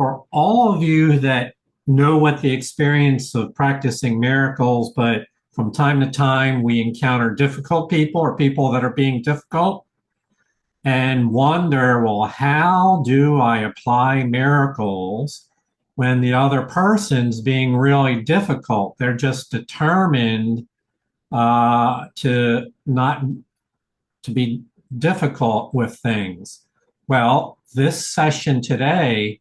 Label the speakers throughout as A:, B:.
A: for all of you that know what the experience of practicing miracles, but from time to time we encounter difficult people or people that are being difficult and wonder, well, how do I apply miracles when the other person's being really difficult? They're just determined to not to be difficult with things. Well, this session today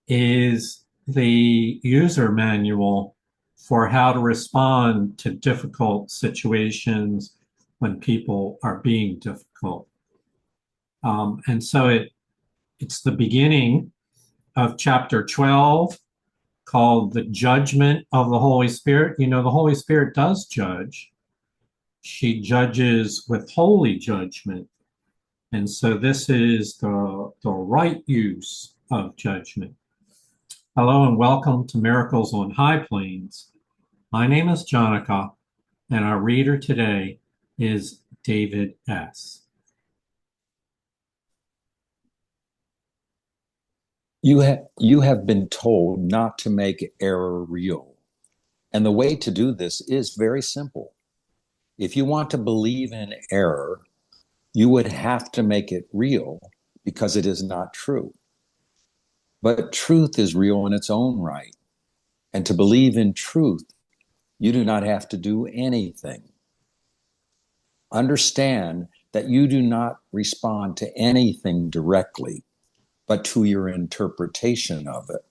A: is the user manual for how to respond to difficult situations when people are being difficult. And so it's the beginning of chapter 12 called the Judgment of the Holy Spirit. You know, the Holy Spirit does judge. She judges with holy judgment. And so this is the right use of judgment. Hello and welcome to Miracles on High Plains. My name is Jonica, and our reader today is David S.
B: You have been told not to make error real. And the way to do this is very simple. If you want to believe in error, you would have to make it real because it is not true. But truth is real in its own right. And to believe in truth, you do not have to do anything. Understand that you do not respond to anything directly, but to your interpretation of it.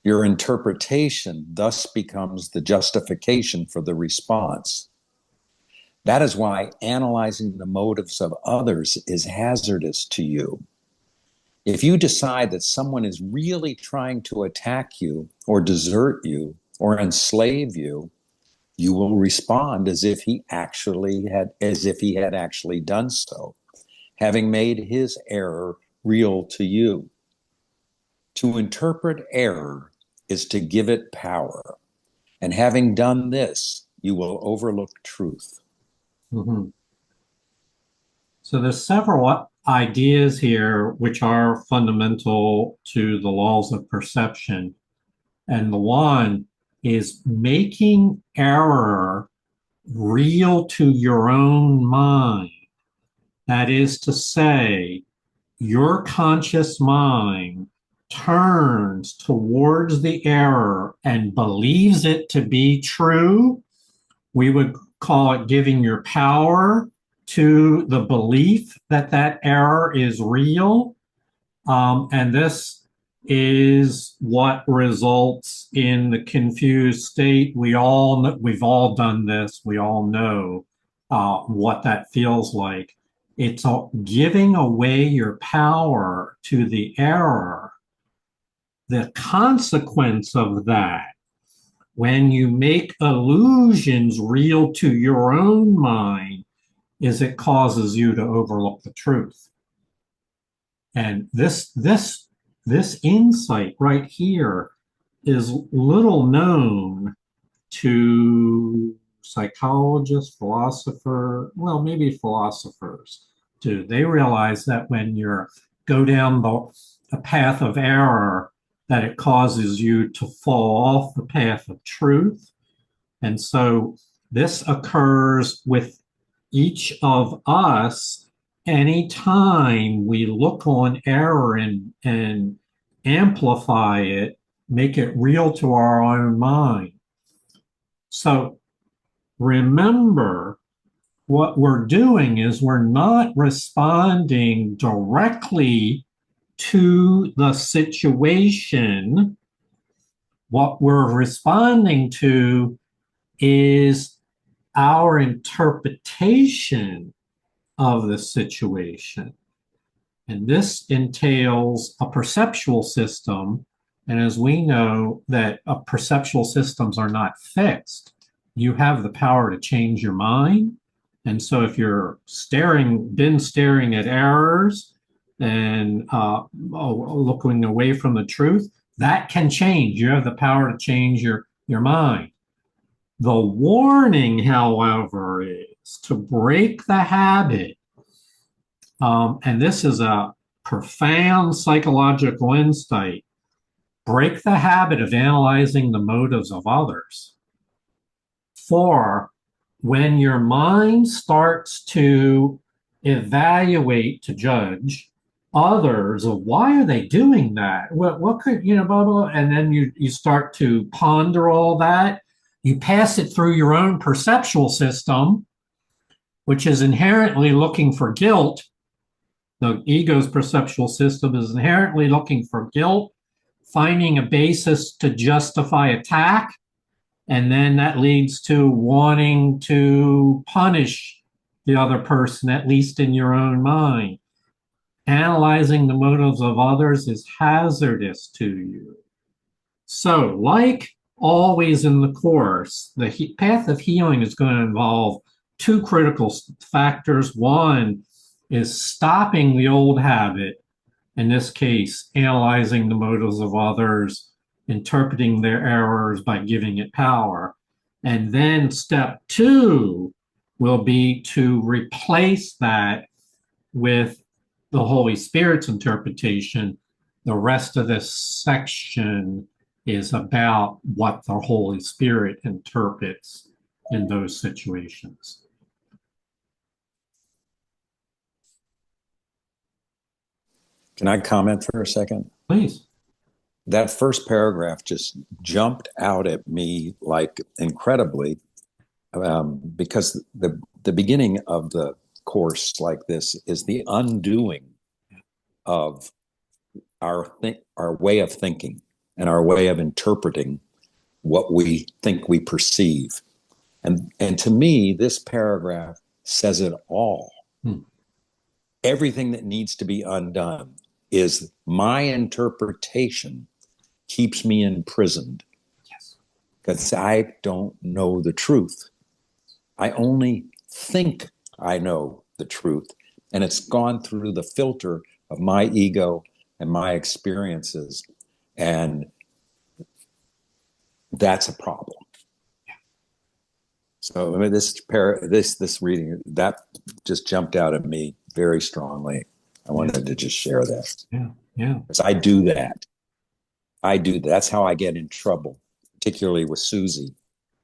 B: Your interpretation thus becomes the justification for the response. That is why analyzing the motives of others is hazardous to you. If you decide that someone is really trying to attack you or desert you or enslave you, you will respond as if he had actually done so, having made his error real to you. To interpret error is to give it power. And having done this, you will overlook truth.
A: Mm-hmm. So there's several ideas here which are fundamental to the laws of perception. And the one is making error real to your own mind. That is to say, your conscious mind turns towards the error and believes it to be true. We would call it giving your power to the belief that that error is real. And this is what results in the confused state. We've all done this. We all know what that feels like. It's giving away your power to the error. The consequence of that, when you make illusions real to your own mind, is it causes you to overlook the truth. And this insight right here is little known to psychologists, maybe philosophers too. They realize that when you go down the path of error, that it causes you to fall off the path of truth. And so this occurs with each of us anytime we look on error and amplify it, make it real to our own mind. So remember, what we're doing is we're not responding directly to the situation. What we're responding to is our interpretation of the situation. And this entails a perceptual system. And as we know that perceptual systems are not fixed, you have the power to change your mind. And so if you're been staring at errors and looking away from the truth, that can change. You have the power to change your mind. The warning, however, is to break the habit. And this is a profound psychological insight. break the habit of analyzing the motives of others. 4, when your mind starts to evaluate, to judge others of why are they doing that? What could, blah, blah, blah. And then you start to ponder all that. You pass it through your own perceptual system, which is inherently looking for guilt. The ego's perceptual system is inherently looking for guilt, finding a basis to justify attack, and then that leads to wanting to punish the other person, at least in your own mind. Analyzing the motives of others is hazardous to you. So, like always in the course, the path of healing is going to involve 2 critical factors. One is stopping the old habit, in this case, analyzing the motives of others, interpreting their errors by giving it power. And then step 2 will be to replace that with the Holy Spirit's interpretation. The rest of this section is about what the Holy Spirit interprets in those situations.
B: Can I comment for a second?
A: Please.
B: That first paragraph just jumped out at me like incredibly, because the beginning of the course like this is the undoing of our way of thinking and our way of interpreting what we think we perceive. And to me, this paragraph says it all. Everything that needs to be undone is my interpretation keeps me imprisoned.
A: Yes.
B: Because I don't know the truth. I only think I know the truth. And it's gone through the filter of my ego and my experiences. And that's a problem.
A: Yeah.
B: So I mean, this reading, that just jumped out at me very strongly. I wanted to just share that.
A: Yeah. Yeah.
B: Because I do that. That's how I get in trouble, particularly with Susie,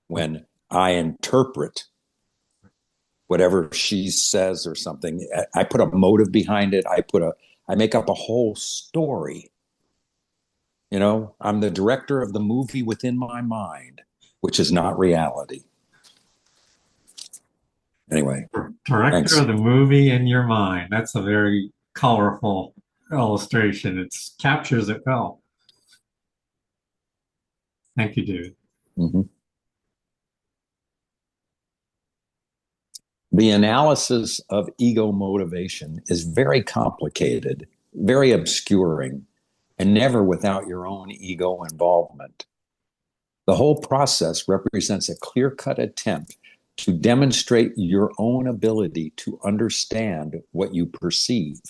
B: when I interpret whatever she says or something. I put a motive behind it. I make up a whole story. I'm the director of the movie within my mind, which is not reality. Anyway.
A: Director
B: Thanks.
A: of the movie in your mind. That's a very colorful illustration. It captures it well. Thank you, David.
B: Mm-hmm. The analysis of ego motivation is very complicated, very obscuring, and never without your own ego involvement. The whole process represents a clear-cut attempt to demonstrate your own ability to understand what you perceive.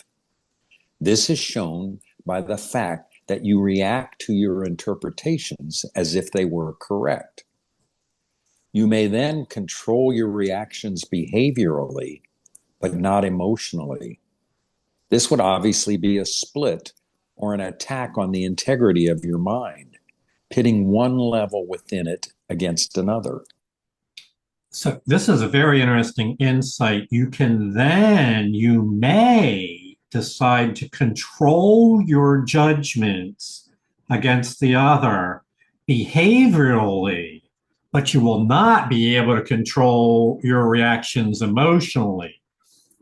B: This is shown by the fact that you react to your interpretations as if they were correct. You may then control your reactions behaviorally, but not emotionally. This would obviously be a split or an attack on the integrity of your mind, pitting one level within it against another.
A: So this is a very interesting insight. You may decide to control your judgments against the other behaviorally, but you will not be able to control your reactions emotionally.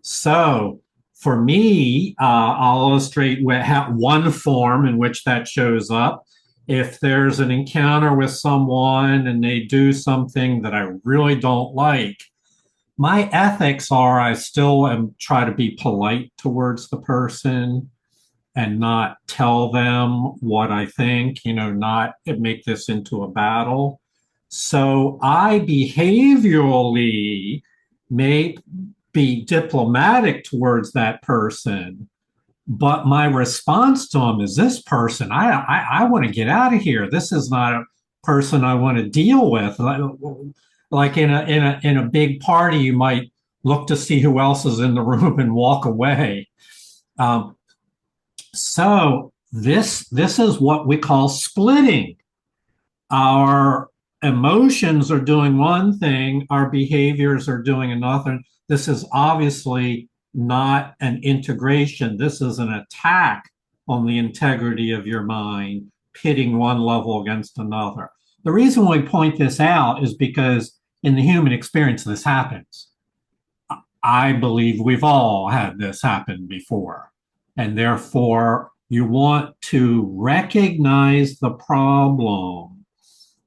A: So for me, I'll illustrate one form in which that shows up. If there's an encounter with someone and they do something that I really don't like, my ethics are I still try to be polite towards the person and not tell them what I think, not make this into a battle. So I behaviorally may be diplomatic towards that person, but my response to him is, this person, I want to get out of here. This is not a person I want to deal with. Like in a big party, you might look to see who else is in the room and walk away. So This is what we call splitting. Our emotions are doing one thing, our behaviors are doing another. This is obviously not an integration. This is an attack on the integrity of your mind, pitting one level against another. The reason we point this out is because in the human experience, this happens. I believe we've all had this happen before. And therefore, you want to recognize the problem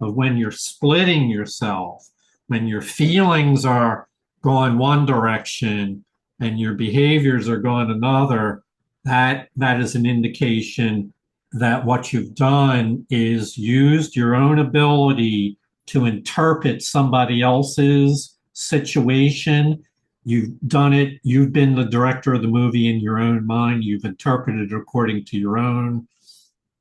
A: of when you're splitting yourself, when your feelings are going one direction and your behaviors are going another, that is an indication that what you've done is used your own ability to interpret somebody else's situation. You've done it, you've been the director of the movie in your own mind, you've interpreted it according to your own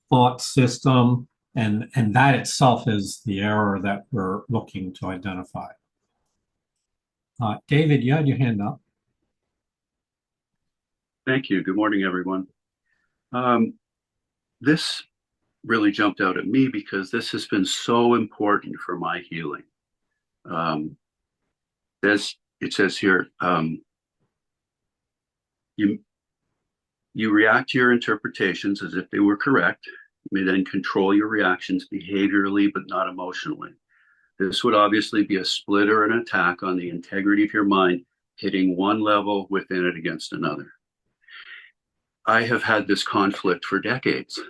A: thought system, and that itself is the error that we're looking to identify. David, you had your hand up.
C: Thank you. Good morning, everyone. This really jumped out at me because this has been so important for my healing. It says here, you react to your interpretations as if they were correct. You may then control your reactions behaviorally, but not emotionally. This would obviously be a split or an attack on the integrity of your mind, hitting one level within it against another. I have had this conflict for decades,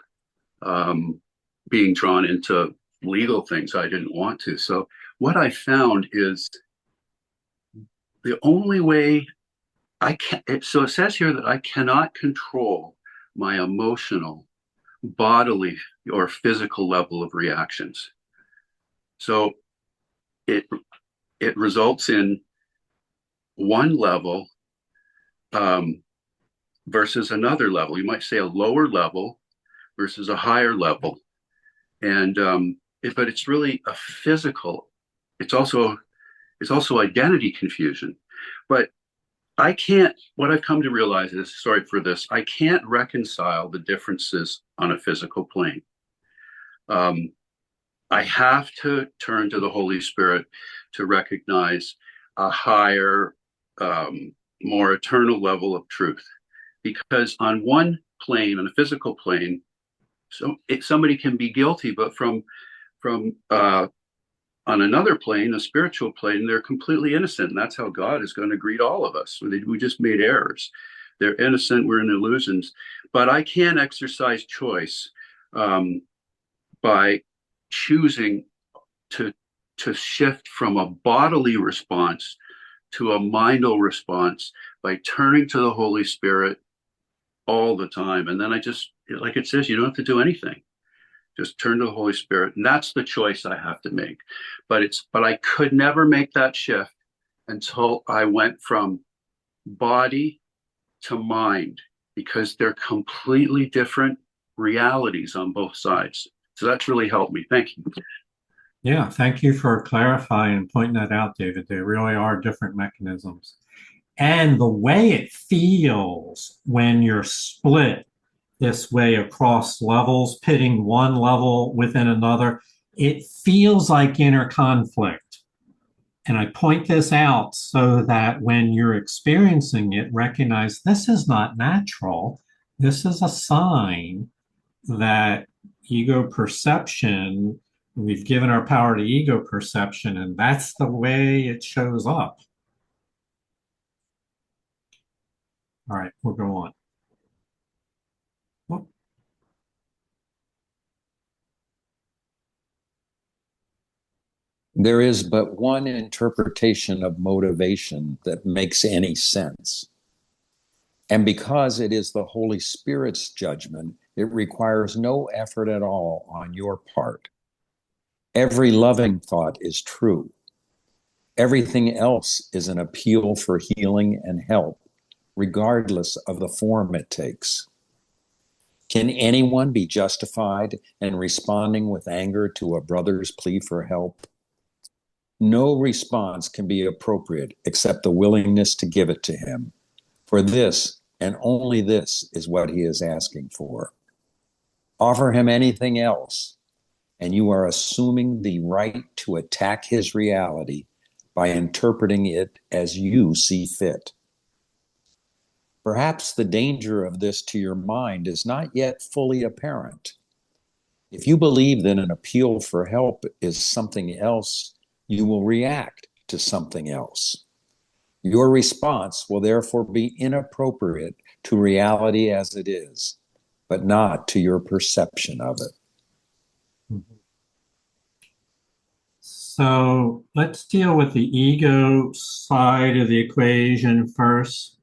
C: being drawn into legal things I didn't want to. So what I found is the only way I can, so it says here that I cannot control my emotional, bodily, or physical level of reactions. So it results in one level versus another level. You might say a lower level versus a higher level. And but it's really a physical. It's also identity confusion. But I can't, what I've come to realize is, sorry for this, I can't reconcile the differences on a physical plane. I have to turn to the Holy Spirit to recognize a higher, more eternal level of truth. Because on one plane, on a physical plane, somebody can be guilty, but from on another plane, a spiritual plane, they're completely innocent. And that's how God is going to greet all of us. We just made errors. They're innocent. We're in illusions. But I can exercise choice by choosing to shift from a bodily response to a mindal response by turning to the Holy Spirit all the time. And then I just, like it says, you don't have to do anything. Just turn to the Holy Spirit. And that's the choice I have to make. But I could never make that shift until I went from body to mind, because they're completely different realities on both sides. So that's really helped me. Thank you.
A: Yeah, thank you for clarifying and pointing that out, David. They really are different mechanisms. And the way it feels when you're split this way across levels, pitting one level within another, it feels like inner conflict. And I point this out so that when you're experiencing it, recognize this is not natural. This is a sign that ego perception, we've given our power to ego perception, and that's the way it shows up. All right, we'll go on. Whoop.
B: There is but one interpretation of motivation that makes any sense. And because it is the Holy Spirit's judgment, it requires no effort at all on your part. Every loving thought is true. Everything else is an appeal for healing and help, regardless of the form it takes. Can anyone be justified in responding with anger to a brother's plea for help? No response can be appropriate except the willingness to give it to him. For this, and only this, is what he is asking for. Offer him anything else, and you are assuming the right to attack his reality by interpreting it as you see fit. Perhaps the danger of this to your mind is not yet fully apparent. If you believe that an appeal for help is something else, you will react to something else. Your response will therefore be inappropriate to reality as it is, but not to your perception of it.
A: So let's deal with the ego side of the equation first.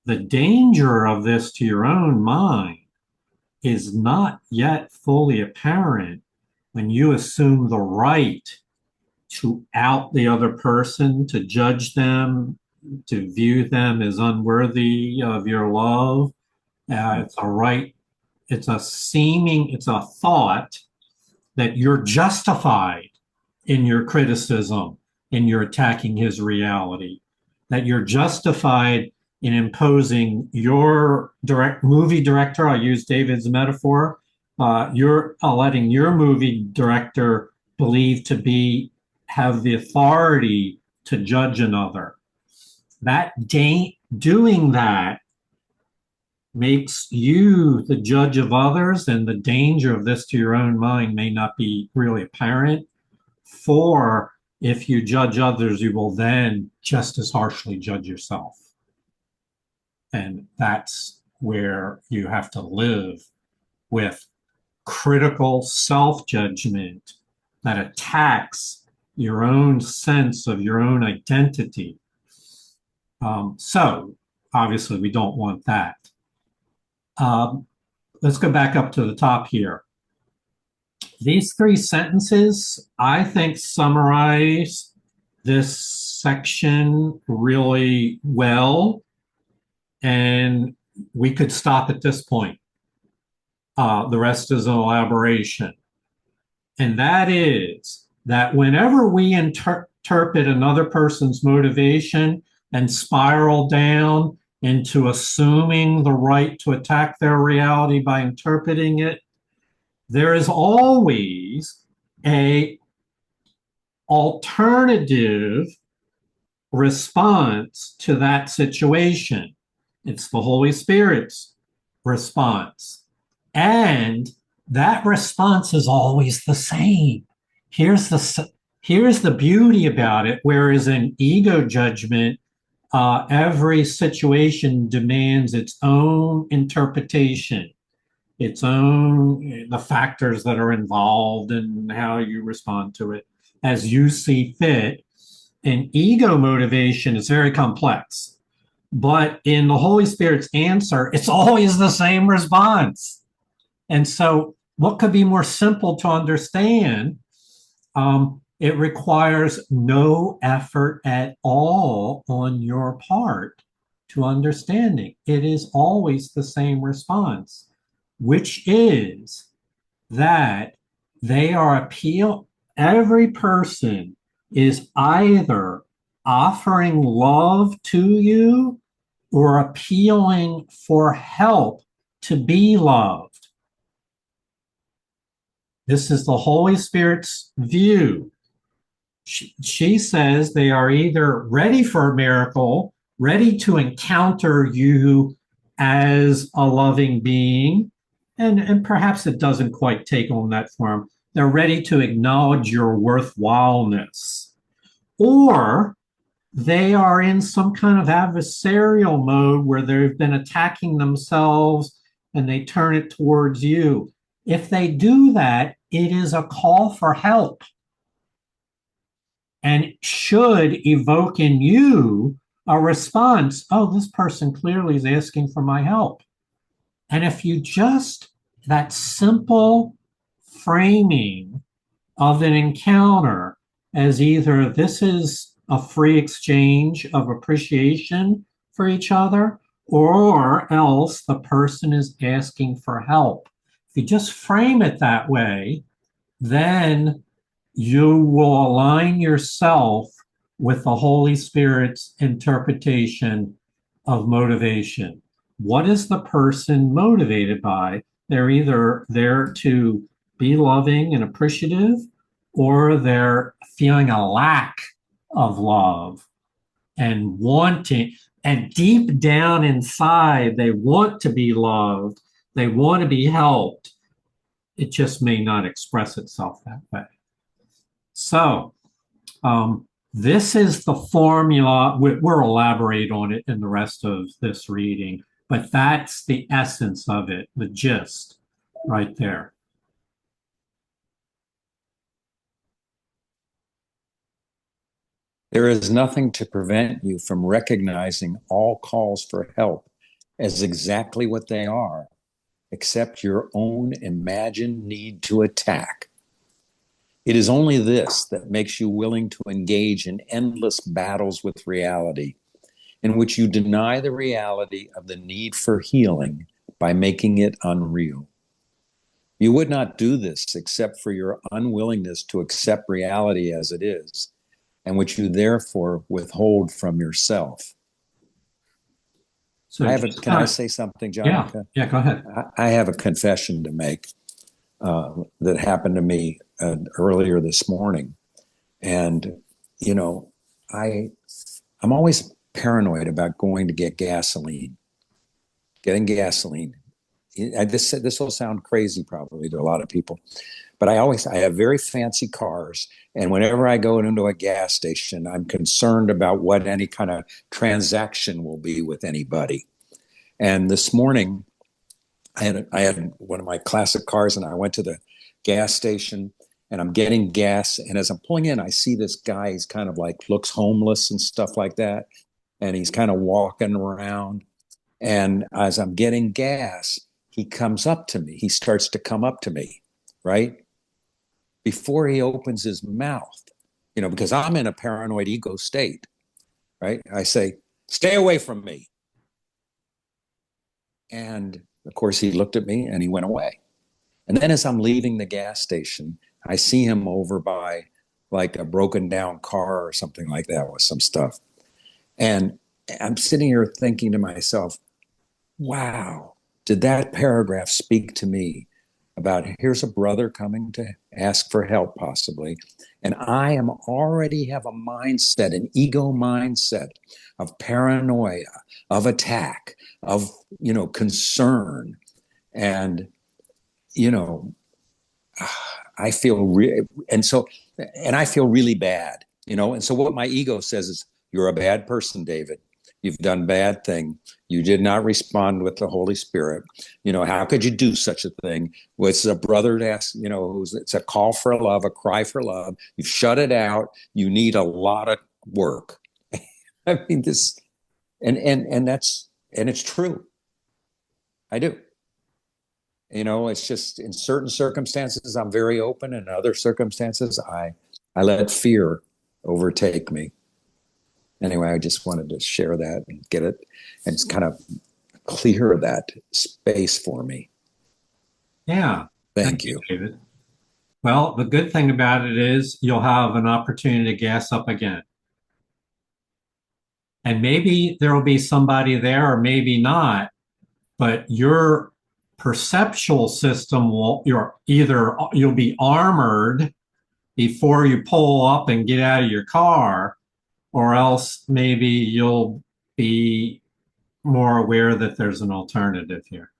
A: The danger of this to your own mind is not yet fully apparent when you assume the right to out the other person, to judge them, to view them as unworthy of your love. It's a right, it's a thought that you're justified in your criticism, in your attacking his reality, that you're justified in imposing your movie director. I'll use David's metaphor. You're letting your movie director believe to be have the authority to judge another. Doing that makes you the judge of others, and the danger of this to your own mind may not be really apparent. For if you judge others, you will then just as harshly judge yourself. And that's where you have to live with critical self-judgment that attacks your own sense of your own identity. So obviously we don't want that. Let's go back up to the top here. These three sentences, I think, summarize this section really well, and we could stop at this point. The rest is an elaboration. And that is that whenever we interpret another person's motivation and spiral down into assuming the right to attack their reality by interpreting it, there is always an alternative response to that situation. It's the Holy Spirit's response. And that response is always the same. Here's the beauty about it. Whereas in ego judgment, every situation demands its own interpretation, its own, the factors that are involved and how you respond to it as you see fit. And ego motivation is very complex. But in the Holy Spirit's answer, it's always the same response. And so what could be more simple to understand? It requires no effort at all on your part to understanding. It is always the same response, which is that every person is either offering love to you or appealing for help to be loved. This is the Holy Spirit's view. She says they are either ready for a miracle, ready to encounter you as a loving being, and perhaps it doesn't quite take on that form. They're ready to acknowledge your worthwhileness. Or they are in some kind of adversarial mode where they've been attacking themselves and they turn it towards you. If they do that, it is a call for help and should evoke in you a response. Oh, this person clearly is asking for my help. And if you just, that simple framing of an encounter as either this is a free exchange of appreciation for each other, or else the person is asking for help. If you just frame it that way, then you will align yourself with the Holy Spirit's interpretation of motivation. What is the person motivated by? They're either there to be loving and appreciative, or they're feeling a lack of love and wanting, and deep down inside, they want to be loved, they want to be helped. It just may not express itself that way. So, this is the formula. We'll elaborate on it in the rest of this reading, but that's the essence of it, the gist right there.
B: There is nothing to prevent you from recognizing all calls for help as exactly what they are, except your own imagined need to attack. It is only this that makes you willing to engage in endless battles with reality, in which you deny the reality of the need for healing by making it unreal. You would not do this except for your unwillingness to accept reality as it is, and which you therefore withhold from yourself.
A: So
B: can I say something, John?
A: Yeah, go ahead.
B: I have a confession to make that happened to me earlier this morning. And, you know, I'm always paranoid about going to get gasoline, getting gasoline. This will sound crazy probably to a lot of people, but I have very fancy cars. And whenever I go into a gas station, I'm concerned about what any kind of transaction will be with anybody. And this morning, I had one of my classic cars, and I went to the gas station, and I'm getting gas. And as I'm pulling in, I see this guy. He's kind of like looks homeless and stuff like that, and he's kind of walking around. And as I'm getting gas, he comes up to me. He starts to come up to me, right? Before he opens his mouth, because I'm in a paranoid ego state, right? I say, "Stay away from me." And of course, he looked at me and he went away. And then as I'm leaving the gas station, I see him over by like a broken down car or something like that with some stuff. And I'm sitting here thinking to myself, wow, did that paragraph speak to me about here's a brother coming to ask for help possibly, and I am already have a mindset, an ego mindset of paranoia, of attack, of concern, and I feel I feel really bad, and so what my ego says is, you're a bad person, David. You've done bad thing. You did not respond with the Holy Spirit. How could you do such a thing? Well, it's a brother to ask, it's a call for love, a cry for love. You've shut it out. You need a lot of work. I mean, this, and it's true. I do. It's just in certain circumstances, I'm very open. In other circumstances, I let fear overtake me. Anyway, I just wanted to share that and get it and just kind of clear that space for me.
A: Yeah.
B: Thank you,
A: David. Well, the good thing about it is you'll have an opportunity to gas up again. And maybe there will be somebody there or maybe not, but your perceptual system you'll be armored before you pull up and get out of your car, or else maybe you'll be more aware that there's an alternative here.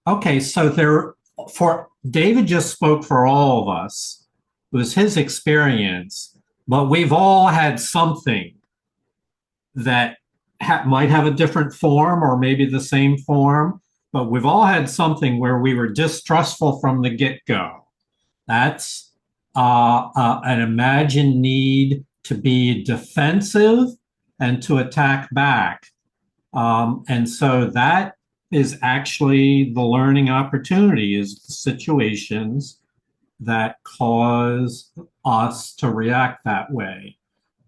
A: Okay, so for David just spoke for all of us. It was his experience, but we've all had something that might have a different form or maybe the same form, but we've all had something where we were distrustful from the get-go. That's an imagined need to be defensive and to attack back. And so that is actually the learning opportunity, is the situations that cause us to react that way.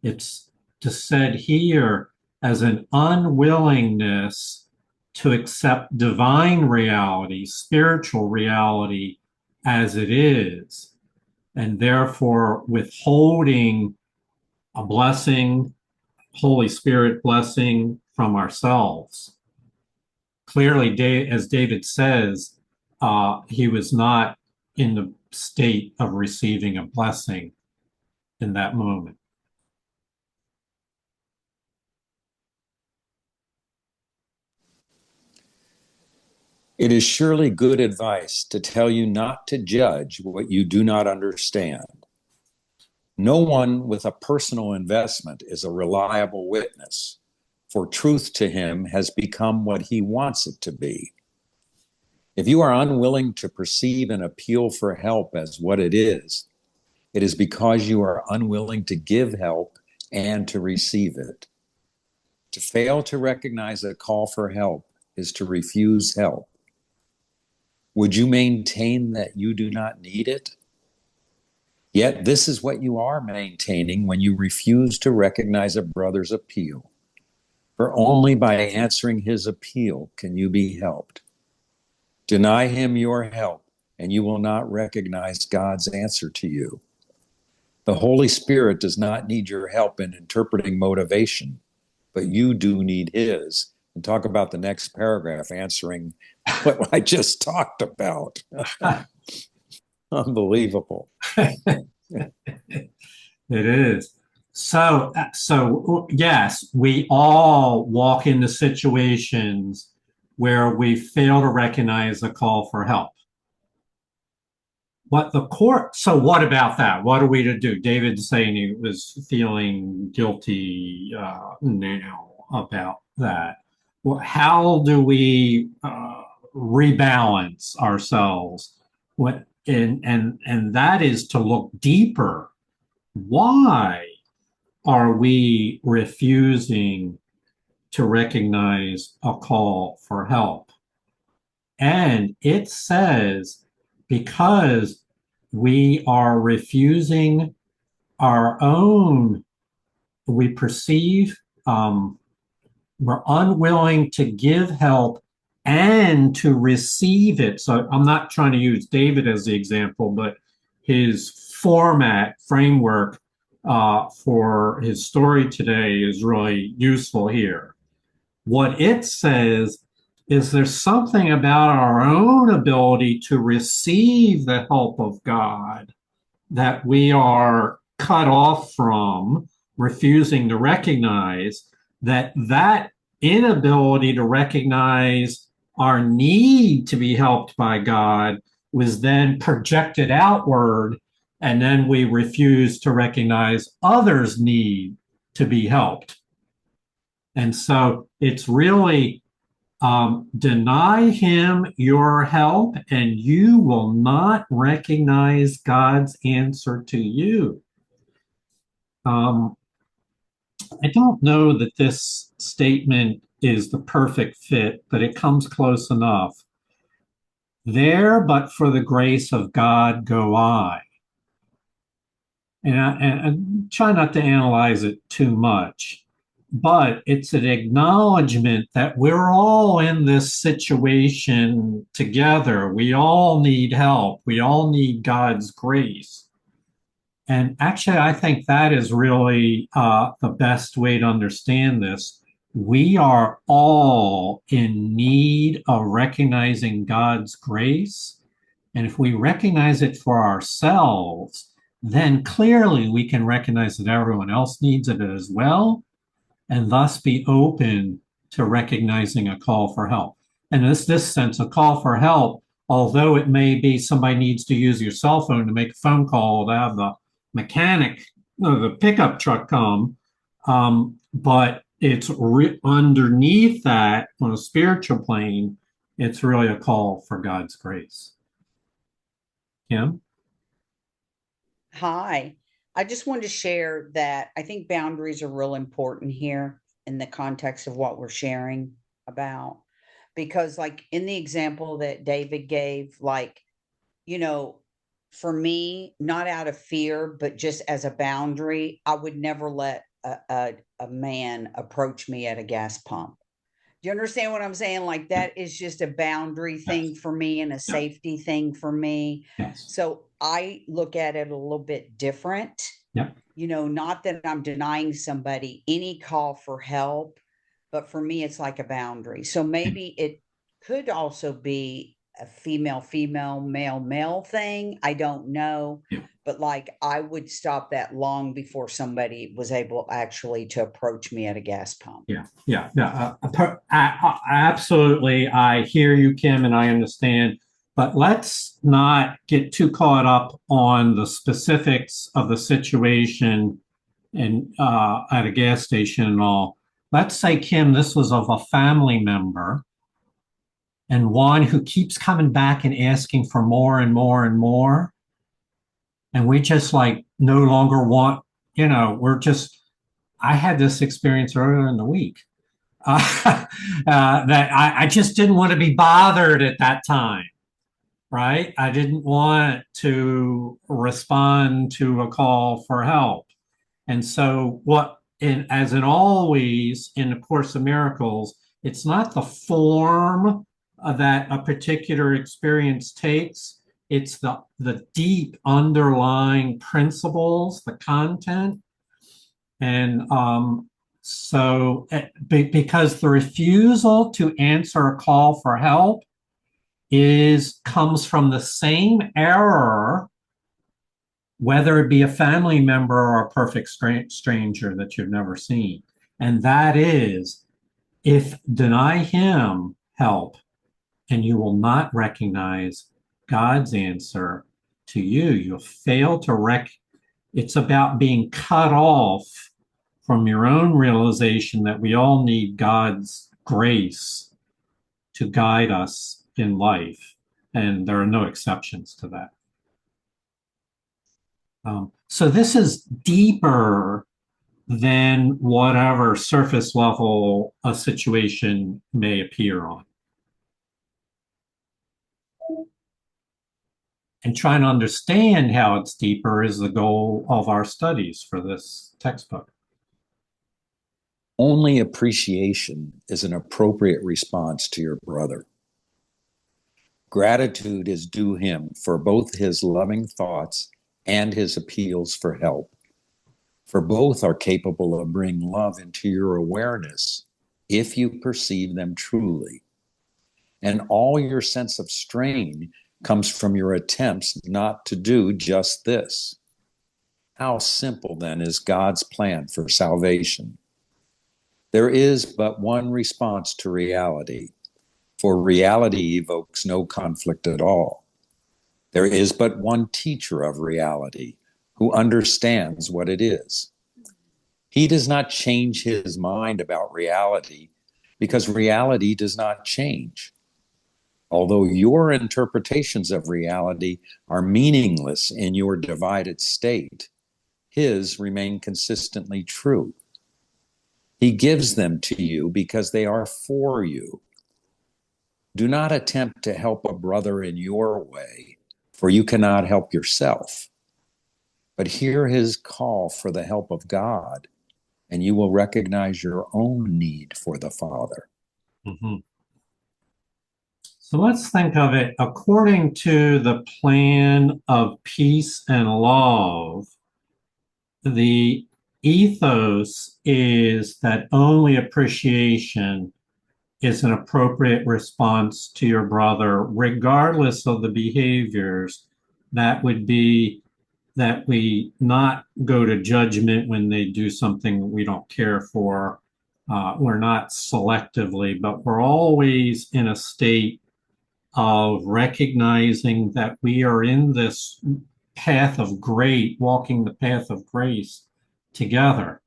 A: It's said here as an unwillingness to accept divine reality, spiritual reality as it is, and therefore withholding a blessing, Holy Spirit blessing from ourselves. clearly, as David says, he was not in the state of receiving a blessing in that moment.
B: It is surely good advice to tell you not to judge what you do not understand. No one with a personal investment is a reliable witness, for truth to him has become what he wants it to be. If you are unwilling to perceive an appeal for help as what it is because you are unwilling to give help and to receive it. To fail to recognize a call for help is to refuse help. Would you maintain that you do not need it? Yet this is what you are maintaining when you refuse to recognize a brother's appeal. For only by answering his appeal can you be helped. Deny him your help, and you will not recognize God's answer to you. The Holy Spirit does not need your help in interpreting motivation, but you do need his. And talk about the next paragraph answering what I just talked about. Unbelievable.
A: It is. So yes, we all walk into situations where we fail to recognize a call for help. So what about that? What are we to do? David's saying he was feeling guilty now about that. Well, how do we rebalance ourselves? And that is to look deeper. Why are we refusing to recognize a call for help? And it says, because we are refusing our own, we perceive, we're unwilling to give help and to receive it. So I'm not trying to use David as the example, but his framework for his story today is really useful here. What it says is there's something about our own ability to receive the help of God that we are cut off from, refusing to recognize that inability to recognize our need to be helped by God was then projected outward, and then we refuse to recognize others' need to be helped. And so it's really deny him your help, and you will not recognize God's answer to you. I don't know that this statement is the perfect fit, but it comes close enough. There, but for the grace of God, go I. And I try not to analyze it too much, but it's an acknowledgement that we're all in this situation together. We all need help. We all need God's grace. And actually, I think that is really the best way to understand this. We are all in need of recognizing God's grace. And if we recognize it for ourselves, then clearly we can recognize that everyone else needs it as well, and thus be open to recognizing a call for help. And in this sense, a call for help, although it may be somebody needs to use your cell phone to make a phone call to have the mechanic or the pickup truck come, but it's underneath that on a spiritual plane, it's really a call for God's grace. Kim?
D: Hi. I just wanted to share that I think boundaries are real important here in the context of what we're sharing about. Because, like, in the example that David gave, like, you know, for me, not out of fear, but just as a boundary, I would never let a man approach me at a gas pump. Do you understand what I'm saying? Like, that is just a boundary thing for me and a safety thing for me.
A: Yes.
D: So I look at it a little bit different.
A: Yep.
D: Not that I'm denying somebody any call for help, but for me, it's like a boundary. So maybe could also be a female, female, male, male thing. I don't know.
A: Yeah.
D: But like, I would stop that long before somebody was able actually to approach me at a gas pump.
A: Yeah. Absolutely. I hear you, Kim, and I understand. But let's not get too caught up on the specifics of the situation and at a gas station and all. Let's say, Kim, this was of a family member and one who keeps coming back and asking for more and more and more. And we just like no longer want, I had this experience earlier in the week that I just didn't want to be bothered at that time, right? I didn't want to respond to a call for help. And so as in always in the Course of Miracles, it's not the form that a particular experience takes. It's the deep underlying principles, the content. And because the refusal to answer a call for help comes from the same error, whether it be a family member or a perfect stranger that you've never seen. And that is, if deny him help, and you will not recognize God's answer to you, you'll fail to it's about being cut off from your own realization that we all need God's grace to guide us in life. And there are no exceptions to that. So this is deeper than whatever surface level a situation may appear on. And trying to understand how it's deeper is the goal of our studies for this textbook.
B: Only appreciation is an appropriate response to your brother. Gratitude is due him for both his loving thoughts and his appeals for help. For both are capable of bringing love into your awareness if you perceive them truly. And all your sense of strain comes from your attempts not to do just this. How simple, then, is God's plan for salvation? There is but one response to reality, for reality evokes no conflict at all. There is but one teacher of reality who understands what it is. He does not change his mind about reality because reality does not change. Although your interpretations of reality are meaningless in your divided state, his remain consistently true. He gives them to you because they are for you. Do not attempt to help a brother in your way, for you cannot help yourself. But hear his call for the help of God, and you will recognize your own need for the Father.
A: Mm-hmm. So let's think of it according to the plan of peace and love. The ethos is that only appreciation is an appropriate response to your brother, regardless of the behaviors. That would be that we not go to judgment when they do something we don't care for. We're not selectively, but we're always in a state of recognizing that we are in this path of grace, walking the path of grace together.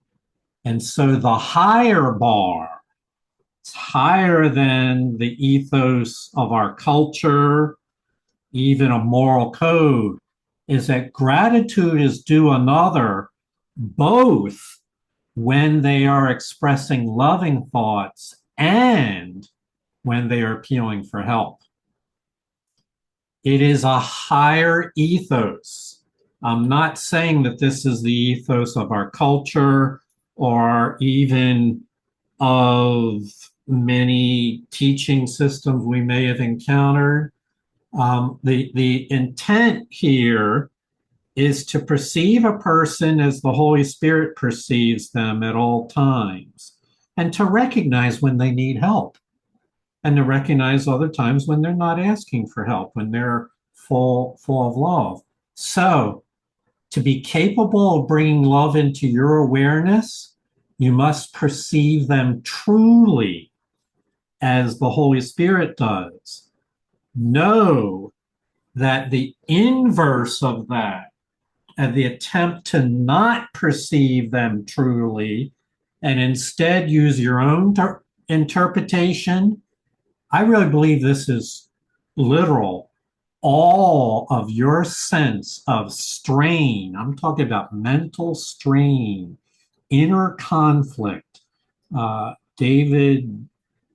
A: And so the higher bar, it's higher than the ethos of our culture, even a moral code, is that gratitude is due another, both when they are expressing loving thoughts and when they are appealing for help. It is a higher ethos. I'm not saying that this is the ethos of our culture or even of many teaching systems we may have encountered. The intent here is to perceive a person as the Holy Spirit perceives them at all times and to recognize when they need help. and to recognize other times when they're not asking for help, when they're full of love. So to be capable of bringing love into your awareness, you must perceive them truly as the Holy Spirit does. Know that the inverse of that, and the attempt to not perceive them truly and instead use your own interpretation, I really believe this is literal. All of your sense of strain, I'm talking about mental strain, inner conflict. David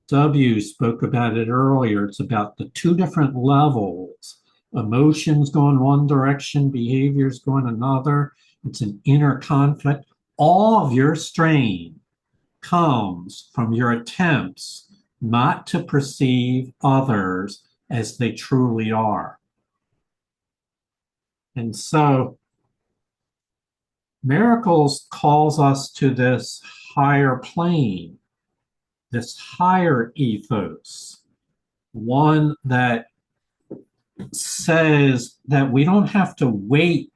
A: W. spoke about it earlier. It's about the two different levels. Emotions going one direction, behaviors going another. It's an inner conflict. All of your strain comes from your attempts not to perceive others as they truly are. And so miracles calls us to this higher plane, this higher ethos, one that says that we don't have to wait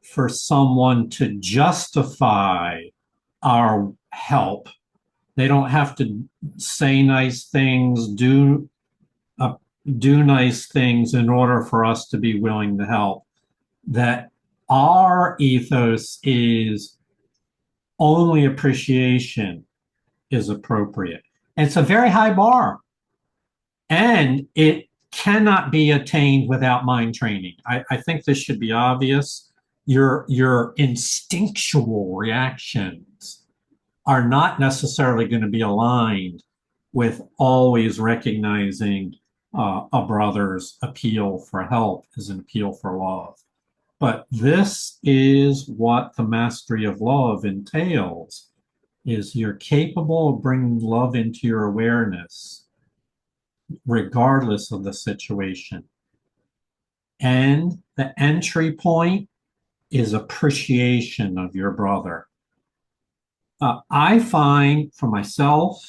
A: for someone to justify our help. They don't have to say nice things, do nice things in order for us to be willing to help. That our ethos is only appreciation is appropriate. And it's a very high bar. And it cannot be attained without mind training. I think this should be obvious. Your instinctual reactions are not necessarily going to be aligned with always recognizing a brother's appeal for help as an appeal for love. But this is what the mastery of love entails, is you're capable of bringing love into your awareness regardless of the situation. And the entry point is appreciation of your brother. I find for myself,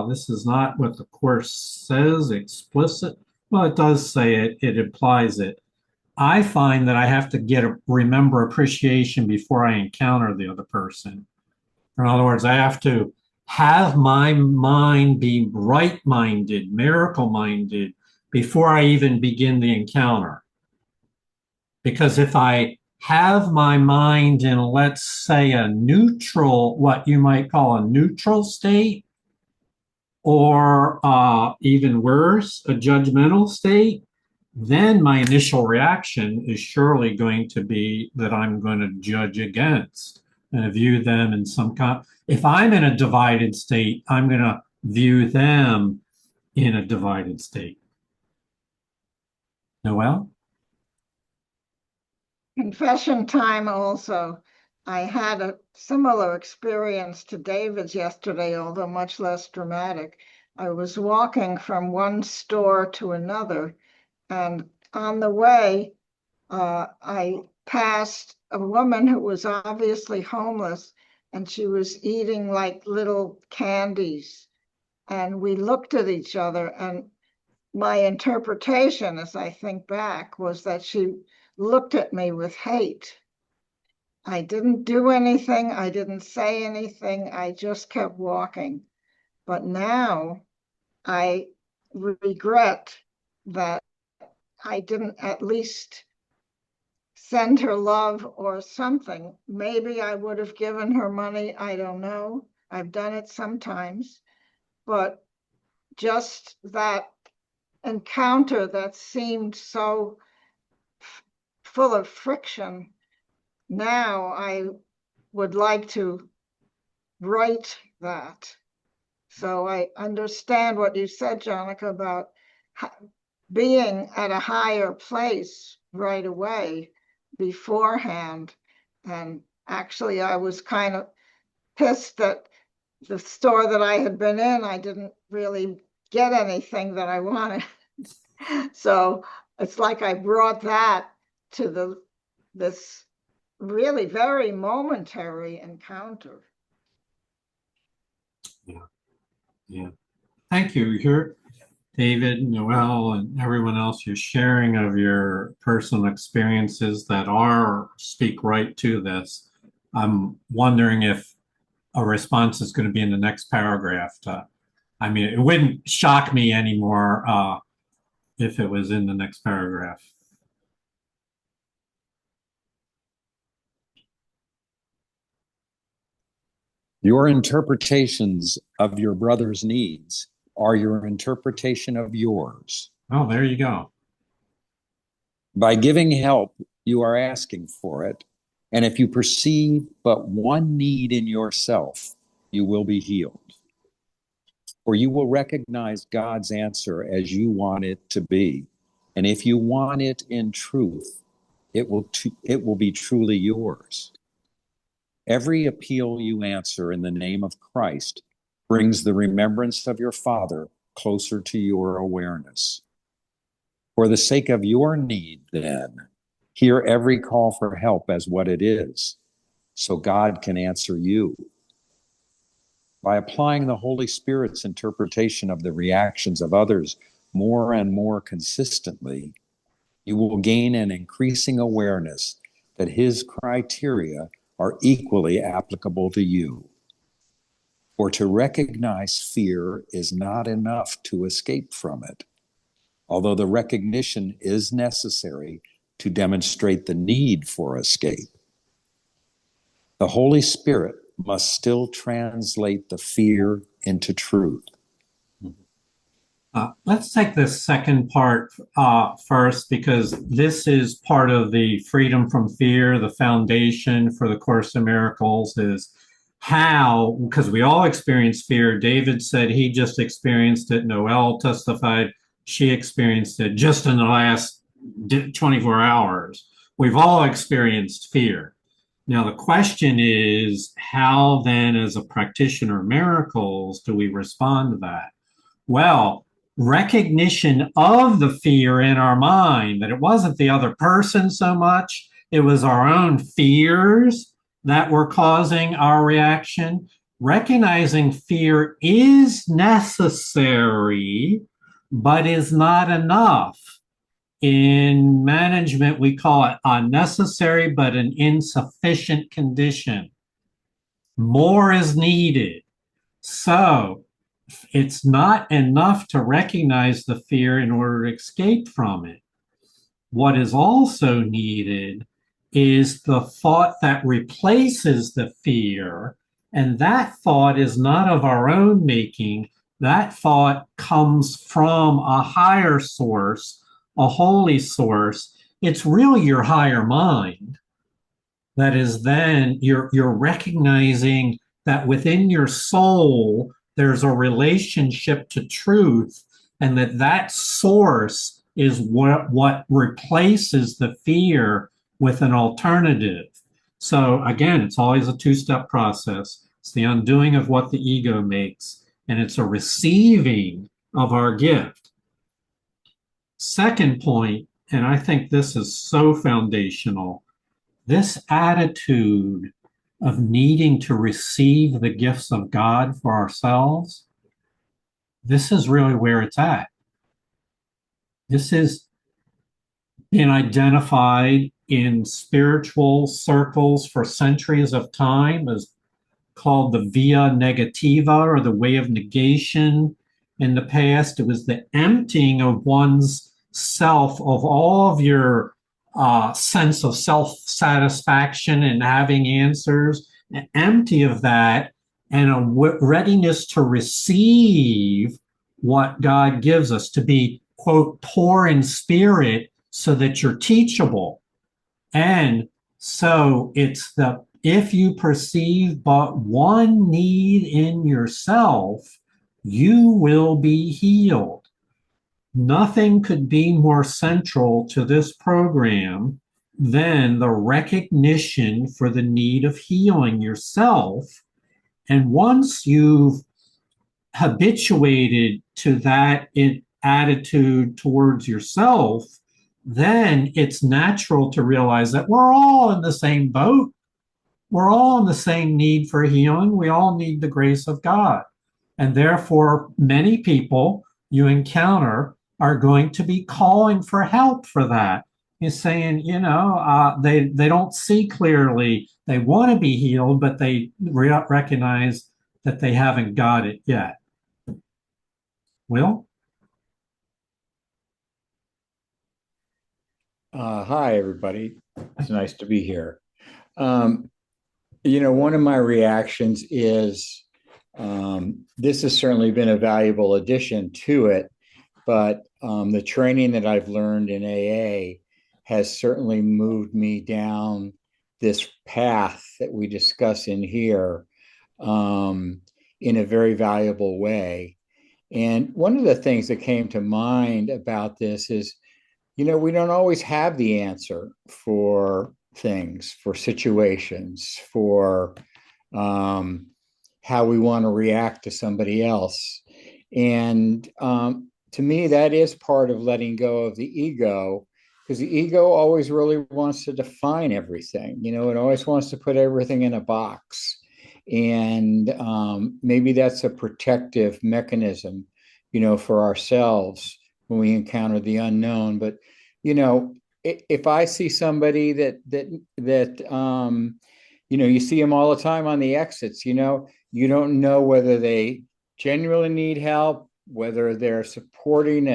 A: this is not what the Course says explicit. Well, it does say it, it implies it. I find that I have to remember appreciation before I encounter the other person. In other words, I have to have my mind be right-minded, miracle-minded, before I even begin the encounter. Because if I have my mind in, let's say, a neutral, what you might call a neutral state, or even worse, a judgmental state, then my initial reaction is surely going to be that I'm going to judge against and view them in some kind. If I'm in a divided state, I'm going to view them in a divided state. Noel?
E: Confession time also. I had a similar experience to David's yesterday, although much less dramatic. I was walking from one store to another, and on the way, I passed a woman who was obviously homeless, and she was eating like little candies. And we looked at each other, and my interpretation, as I think back, was that she looked at me with hate. I didn't do anything. I didn't say anything. I just kept walking. But now I regret that I didn't at least send her love or something. Maybe I would have given her money. I don't know. I've done it sometimes. But just that encounter that seemed so full of friction, now I would like to write that. So I understand what you said, Jonica, about being at a higher place right away beforehand. And actually, I was kind of pissed that the store that I had been in, I didn't really get anything that I wanted. So it's like I brought that to this really very momentary encounter.
A: Yeah. Thank you. David, Noel, and everyone else, your sharing of your personal experiences that are speak right to this. I'm wondering if a response is going to be in the next paragraph. I mean, it wouldn't shock me anymore if it was in the next paragraph.
B: Your interpretations of your brother's needs are your interpretation of yours.
A: Oh, there you go.
B: By giving help, you are asking for it. And if you perceive but one need in yourself, you will be healed. For you will recognize God's answer as you want it to be. And if you want it in truth, it will be truly yours. Every appeal you answer in the name of Christ brings the remembrance of your Father closer to your awareness. For the sake of your need, then, hear every call for help as what it is, so God can answer you. By applying the Holy Spirit's interpretation of the reactions of others more and more consistently, you will gain an increasing awareness that His criteria are equally applicable to you. For to recognize fear is not enough to escape from it, although the recognition is necessary to demonstrate the need for escape. The Holy Spirit must still translate the fear into truth.
A: Let's take this second part first, because this is part of the freedom from fear. The foundation for the Course in Miracles is how, because we all experience fear. David said he just experienced it. Noelle testified she experienced it just in the last 24 hours. We've all experienced fear. Now, the question is, how then, as a practitioner of miracles, do we respond to that? Well, recognition of the fear in our mind, that it wasn't the other person so much, it was our own fears that were causing our reaction. Recognizing fear is necessary, but is not enough. In management, we call it unnecessary, but an insufficient condition. More is needed. So it's not enough to recognize the fear in order to escape from it. What is also needed is the thought that replaces the fear, and that thought is not of our own making. That thought comes from a higher source, a holy source. It's really your higher mind. That is, then you're recognizing that within your soul there's a relationship to truth, and that source is what replaces the fear with an alternative. So again, it's always a two-step process. It's the undoing of what the ego makes, and it's a receiving of our gift. Second point, and I think this is so foundational, this attitude of needing to receive the gifts of God for ourselves, this is really where it's at. This has been identified in spiritual circles for centuries of time as called the via negativa, or the way of negation. In the past, it was the emptying of one's self of all of your sense of self-satisfaction and having answers, empty of that, and a readiness to receive what God gives us, to be, quote, poor in spirit so that you're teachable. And so it's the, if you perceive but one need in yourself, you will be healed. Nothing could be more central to this program than the recognition for the need of healing yourself. And once you've habituated to that attitude towards yourself, then it's natural to realize that we're all in the same boat. We're all in the same need for healing. We all need the grace of God. And therefore, many people you encounter are going to be calling for help for that. He's saying, they don't see clearly. They want to be healed, but they recognize that they haven't got it yet. Will?
F: Hi, everybody. It's nice to be here. One of my reactions is this has certainly been a valuable addition to it, but the training that I've learned in AA has certainly moved me down this path that we discuss in here in a very valuable way. And one of the things that came to mind about this is, we don't always have the answer for things, for situations, for how we want to react to somebody else. And to me, that is part of letting go of the ego, because the ego always really wants to define everything. It always wants to put everything in a box. And maybe that's a protective mechanism, for ourselves when we encounter the unknown. But, if I see somebody that you see them all the time on the exits, you don't know whether they genuinely need help, whether they're supporting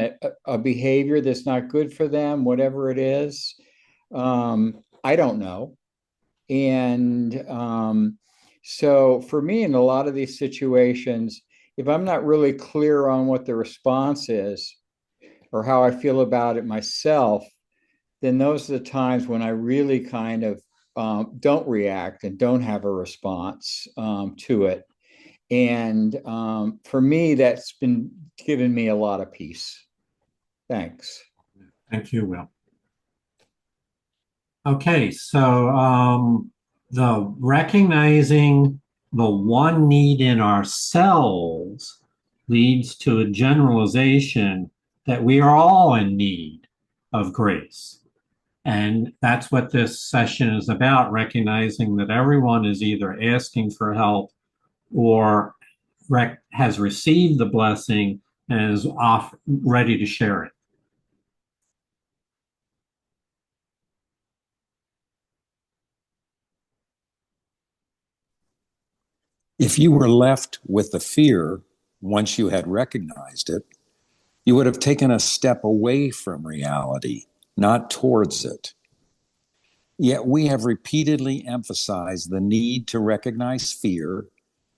F: a behavior that's not good for them, whatever it is. I don't know. And so for me, in a lot of these situations, if I'm not really clear on what the response is or how I feel about it myself, then those are the times when I really kind of don't react and don't have a response to it. And for me, that's been giving me a lot of peace. Thanks.
A: Thank you, Will. Okay, so the recognizing the one need in ourselves leads to a generalization that we are all in need of grace. And that's what this session is about, recognizing that everyone is either asking for help or has received the blessing and is ready to share it.
B: If you were left with the fear once you had recognized it, you would have taken a step away from reality, not towards it. Yet we have repeatedly emphasized the need to recognize fear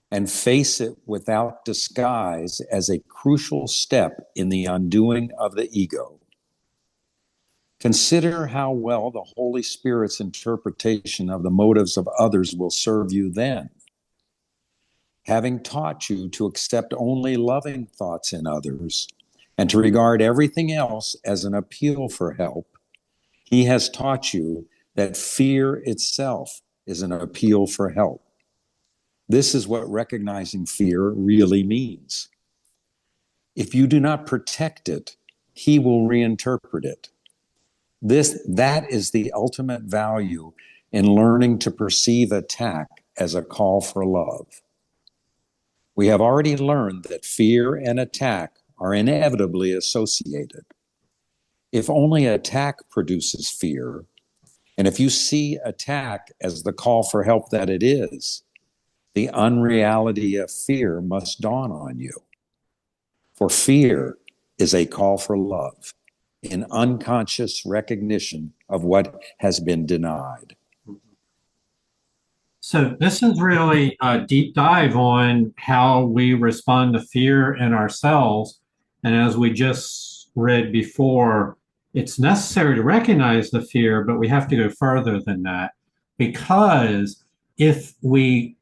B: and face it without disguise as a crucial step in the undoing of the ego. Consider how well the Holy Spirit's interpretation of the motives of others will serve you then. Having taught you to accept only loving thoughts in others and to regard everything else as an appeal for help, he has taught you that fear itself is an appeal for help. This is what recognizing fear really means. If you do not protect it, he will reinterpret it. That is the ultimate value in learning to perceive attack as a call for love. We have already learned that fear and attack are inevitably associated. If only attack produces fear, and if you see attack as the call for help that it is, the unreality of fear must dawn on you. For fear is a call for love, an unconscious recognition of what has been denied.
A: So this is really a deep dive on how we respond to fear in ourselves. And as we just read before, it's necessary to recognize the fear, but we have to go further than that. Because if we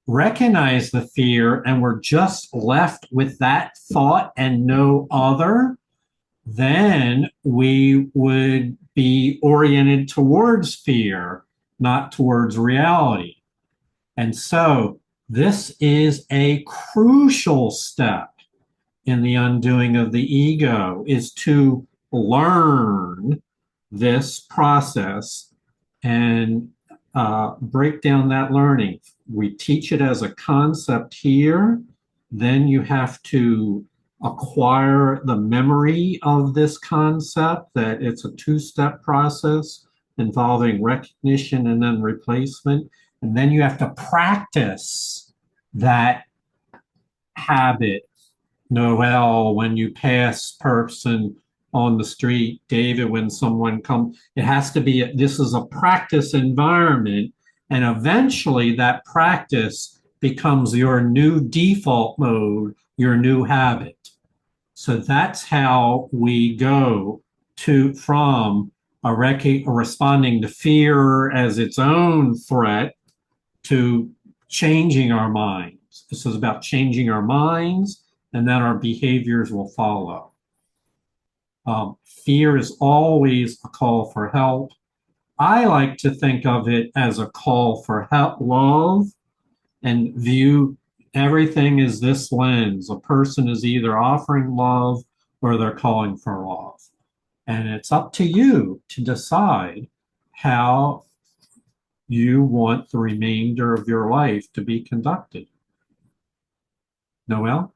A: recognize the fear and we're just left with that thought and no other, then we would be oriented towards fear, not towards reality. And so this is a crucial step in the undoing of the ego, is to learn this process and break down that learning. We teach it as a concept here. Then you have to acquire the memory of this concept, that it's a two-step process involving recognition and then replacement. And then you have to practice that habit. Noel, when you pass person on the street, David, when someone comes, it has to be, this is a practice environment. And eventually that practice becomes your new default mode, your new habit. So that's how we go from a responding to fear as its own threat to changing our minds. This is about changing our minds, and then our behaviors will follow. Fear is always a call for help. I like to think of it as a call for help, love, and view everything as this lens. A person is either offering love or they're calling for love. And it's up to you to decide how you want the remainder of your life to be conducted. Noel?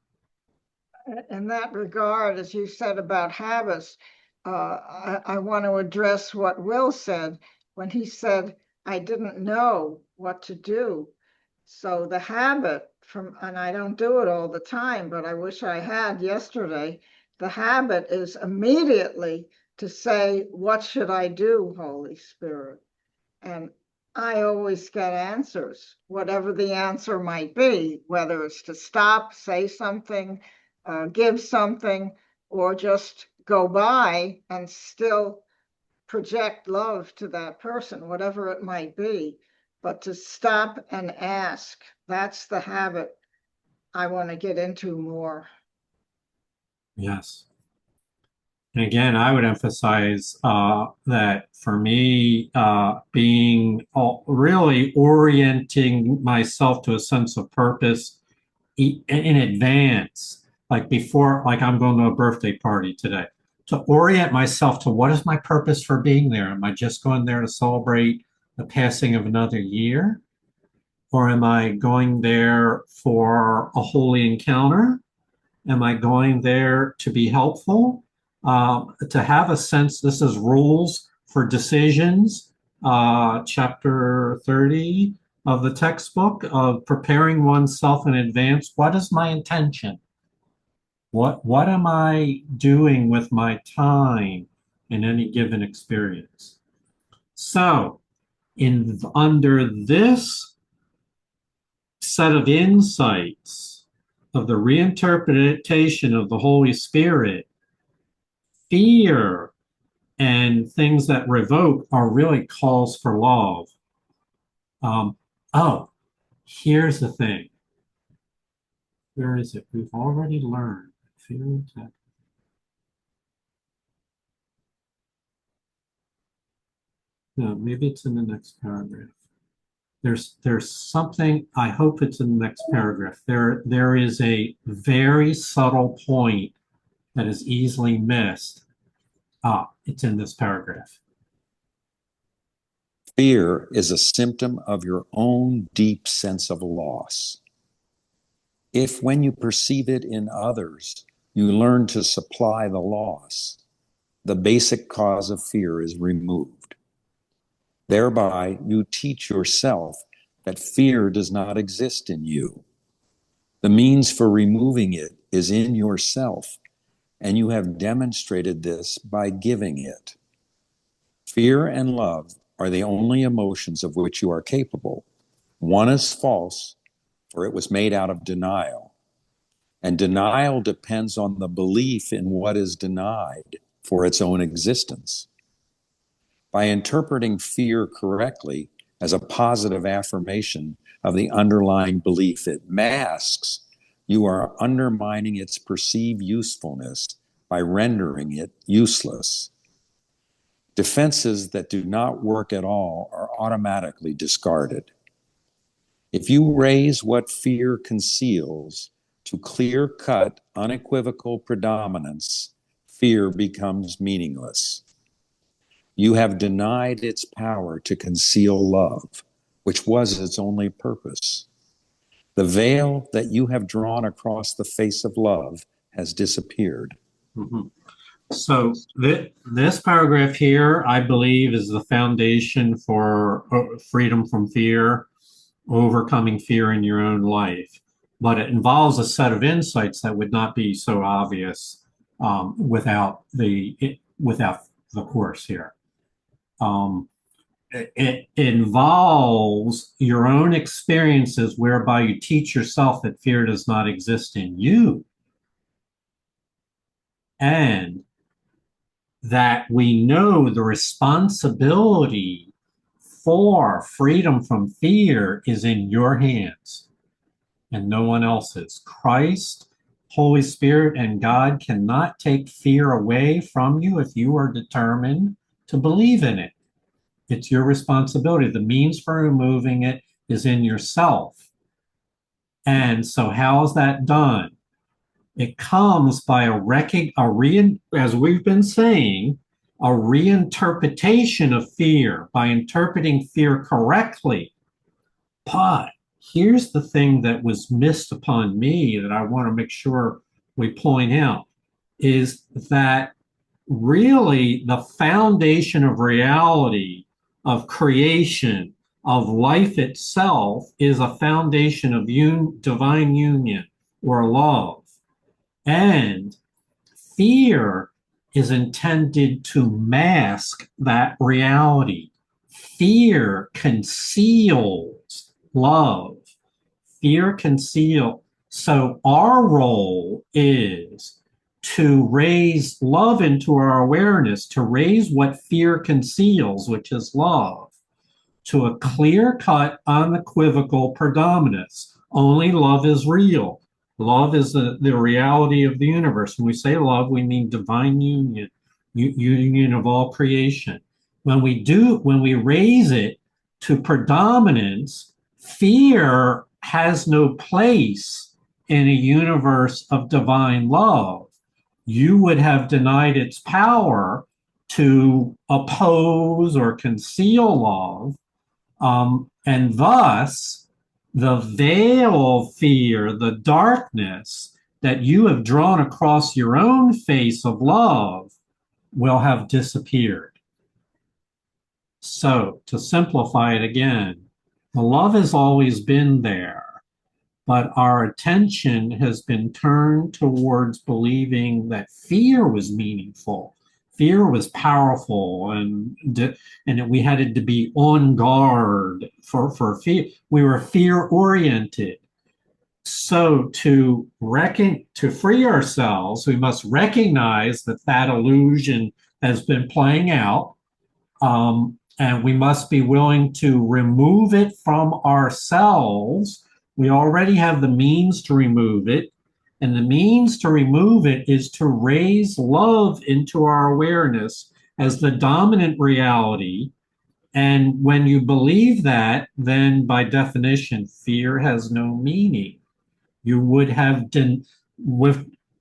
E: In that regard, as you said about habits, I want to address what Will said when he said, I didn't know what to do. So the habit and I don't do it all the time, but I wish I had yesterday, the habit is immediately to say, what should I do, Holy Spirit? And I always get answers, whatever the answer might be, whether it's to stop, say something, give something, or just go by and still project love to that person, whatever it might be. But to stop and ask, that's the habit I want to get into more.
A: Yes. And again, I would emphasize that for me, being really orienting myself to a sense of purpose in advance, like before, like I'm going to a birthday party today, to orient myself to what is my purpose for being there? Am I just going there to celebrate the passing of another year? Or am I going there for a holy encounter? Am I going there to be helpful? To have a sense, this is rules for decisions, chapter 30 of the textbook of preparing oneself in advance. What is my intention? What am I doing with my time in any given experience? So, under this set of insights of the reinterpretation of the Holy Spirit, fear and things that revoke are really calls for love. Oh, here's the thing. Where is it? We've already learned. Fear and no, maybe it's in the next paragraph. There's something, I hope it's in the next paragraph. There is a very subtle point that is easily missed. It's in this paragraph.
B: Fear is a symptom of your own deep sense of loss. If when you perceive it in others, you learn to supply the loss, the basic cause of fear is removed. Thereby, you teach yourself that fear does not exist in you. The means for removing it is in yourself, and you have demonstrated this by giving it. Fear and love are the only emotions of which you are capable. One is false, for it was made out of denial. And denial depends on the belief in what is denied for its own existence. By interpreting fear correctly as a positive affirmation of the underlying belief it masks, you are undermining its perceived usefulness by rendering it useless. Defenses that do not work at all are automatically discarded. If you raise what fear conceals to clear-cut, unequivocal predominance, fear becomes meaningless. You have denied its power to conceal love, which was its only purpose. The veil that you have drawn across the face of love has disappeared.
A: Mm-hmm. So this paragraph here, I believe, is the foundation for freedom from fear, overcoming fear in your own life. But it involves a set of insights that would not be so obvious without the course here. It involves your own experiences whereby you teach yourself that fear does not exist in you, and that we know the responsibility for freedom from fear is in your hands and no one else's. Christ, Holy Spirit, and God cannot take fear away from you if you are determined to believe in it. It's your responsibility. The means for removing it is in yourself. And so how is that done? It comes by as we've been saying, a reinterpretation of fear, by interpreting fear correctly. But here's the thing that was missed upon me that I want to make sure we point out, is that really the foundation of reality, of creation, of life itself, is a foundation of divine union or love. And fear is intended to mask that reality. Fear conceals love. Fear conceals. So our role is to raise love into our awareness, to raise what fear conceals, which is love, to a clear-cut, unequivocal predominance. Only love is real. Love is the reality of the universe. When we say love, we mean divine union, union of all creation. When we raise it to predominance, fear has no place in a universe of divine love. You would have denied its power to oppose or conceal love, and thus the veil of fear, the darkness that you have drawn across your own face of love, will have disappeared. So, to simplify it again, the love has always been there, but our attention has been turned towards believing that fear was meaningful. Fear was powerful, and we had to be on guard for fear. We were fear oriented. So to free ourselves, we must recognize that illusion has been playing out, and we must be willing to remove it from ourselves. We already have the means to remove it. And the means to remove it is to raise love into our awareness as the dominant reality. And when you believe that, then by definition, fear has no meaning. You would have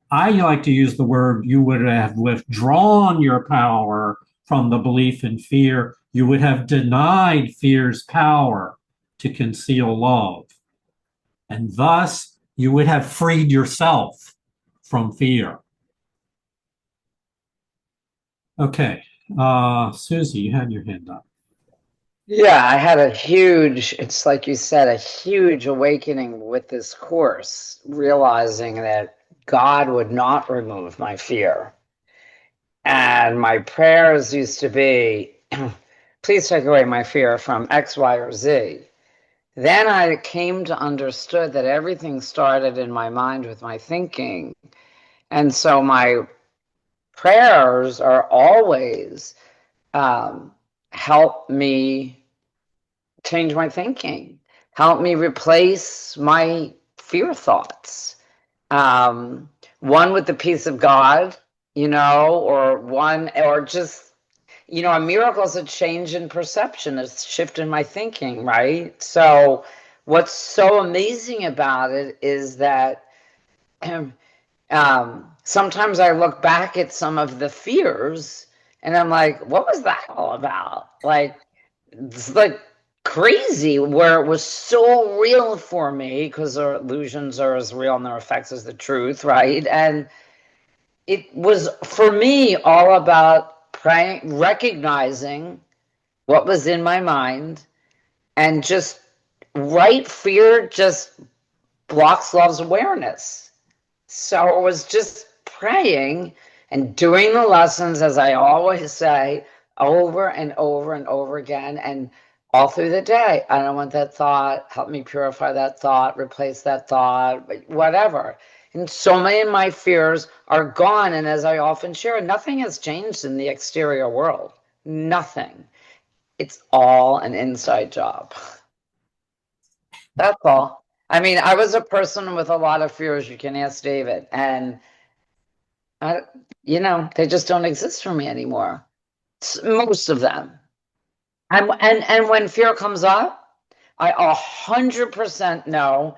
A: I like to use the word, you would have withdrawn your power from the belief in fear. You would have denied fear's power to conceal love. And thus, you would have freed yourself from fear. Okay. Susie, you had your hand up.
G: Yeah, I had it's like you said, a huge awakening with this course, realizing that God would not remove my fear. And my prayers used to be, please take away my fear from X, Y, or Z. Then I came to understood that everything started in my mind with my thinking. And so my prayers are always help me change my thinking, help me replace my fear thoughts. One with the peace of God, or just, a miracle is a change in perception, a shift in my thinking, right? So what's so amazing about it is that sometimes I look back at some of the fears and I'm like, what was that all about? Like, it's like crazy, where it was so real for me, because our illusions are as real and their effects as the truth, right? And it was, for me, all about praying, recognizing what was in my mind, and just right fear just blocks love's awareness. So it was just praying and doing the lessons, as I always say, over and over and over again, and all through the day. I don't want that thought. Help me purify that thought, replace that thought, whatever. And so many of my fears are gone. And as I often share, nothing has changed in the exterior world. Nothing. It's all an inside job. That's all. I mean, I was a person with a lot of fears. You can ask David. And they just don't exist for me anymore. Most of them. And when fear comes up, I 100% know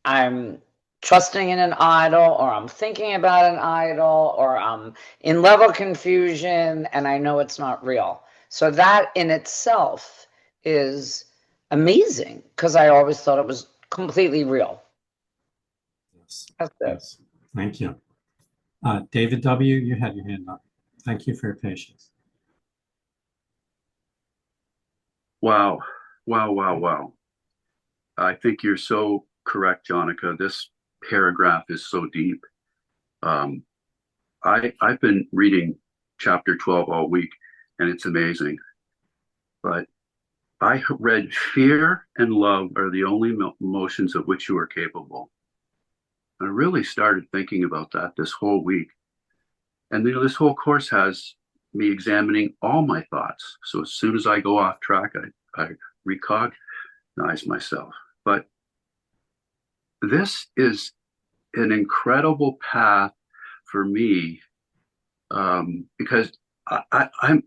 G: I'm trusting in an idol, or I'm thinking about an idol, or I'm in level confusion, and I know it's not real. So that in itself is amazing, because I always thought it was completely real.
A: Yes.
G: That's it.
A: Yes. Thank you. David W., you had your hand up. Thank you for your patience. Wow. Wow. I think you're so correct, Jonica. This paragraph is so deep. I've been reading chapter 12 all week, and it's amazing. But I read fear and love are the only emotions of which you are capable. I really started thinking about that this whole week. And this whole course has me examining all my thoughts. So as soon as I go off track, I recognize myself. But this is an incredible path for me, because I'm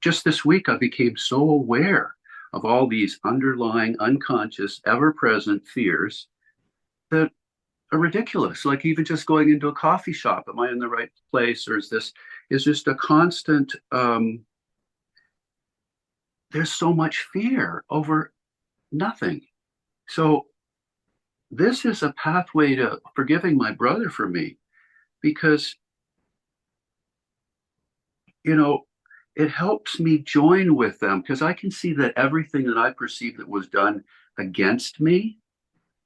A: just this week I became so aware of all these underlying, unconscious, ever-present fears that are ridiculous. Like even just going into a coffee shop, am I in the right place, or is just a constant? There's so much fear over nothing. So this is a pathway to forgiving my brother for me, because it helps me join with them, because I can see that everything that I perceived that was done against me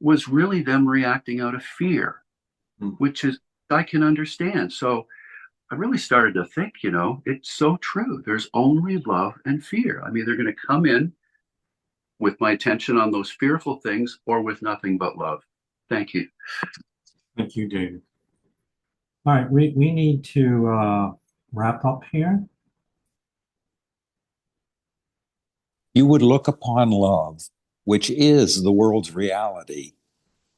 A: was really them reacting out of fear, which is, I can understand. So I really started to think, it's so true. There's only love and fear. I'm either going to come in with my attention on those fearful things, or with nothing but love. Thank you. Thank you, David. All right, we need to wrap up here.
B: You would look upon love, which is the world's reality.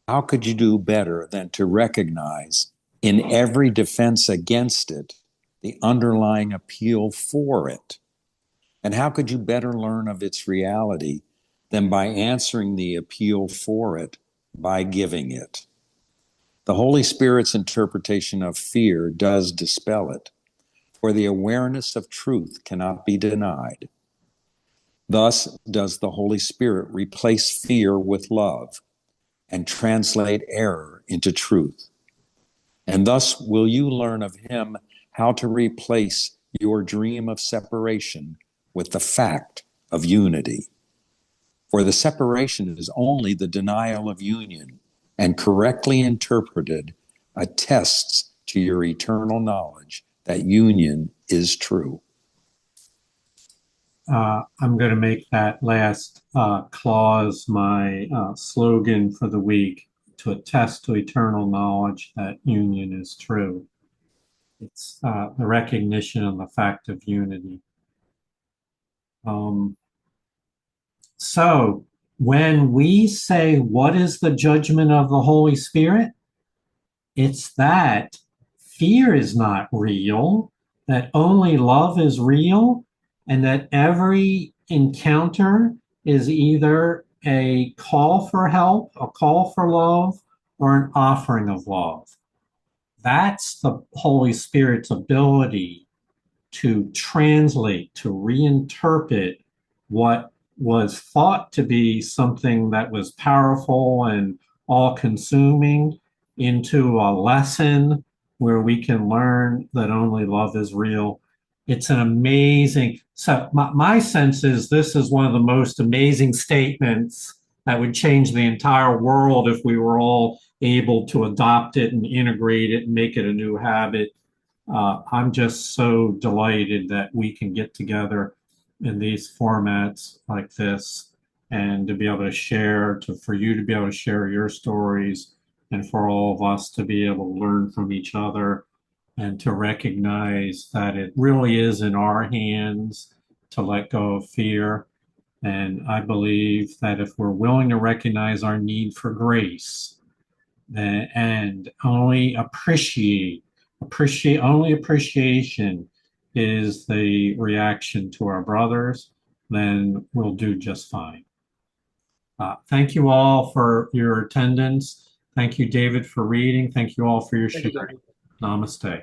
B: How could you do better than to recognize in every defense against it the underlying appeal for it? And how could you better learn of its reality than by answering the appeal for it by giving it? The Holy Spirit's interpretation of fear does dispel it, for the awareness of truth cannot be denied. Thus does the Holy Spirit replace fear with love and translate error into truth. And thus will you learn of him how to replace your dream of separation with the fact of unity. For the separation is only the denial of union, and correctly interpreted attests to your eternal knowledge that union is true.
A: I'm going to make that last clause my slogan for the week: to attest to eternal knowledge that union is true. It's the recognition of the fact of unity. So when we say, what is the judgment of the Holy Spirit? It's that fear is not real, that only love is real, and that every encounter is either a call for help, a call for love, or an offering of love. That's the Holy Spirit's ability to translate, to reinterpret what was thought to be something that was powerful and all-consuming into a lesson where we can learn that only love is real. It's an amazing, so my sense is this is one of the most amazing statements that would change the entire world if we were all able to adopt it and integrate it and make it a new habit. I'm just so delighted that we can get together in these formats like this and to be able to share, for you to be able to share your stories, and for all of us to be able to learn from each other and to recognize that it really is in our hands to let go of fear. And I believe that if we're willing to recognize our need for grace and only only appreciation is the reaction to our brothers, then we'll do just fine. Thank you all for your attendance. Thank you, David, for reading. Thank you all for your sharing. Namaste.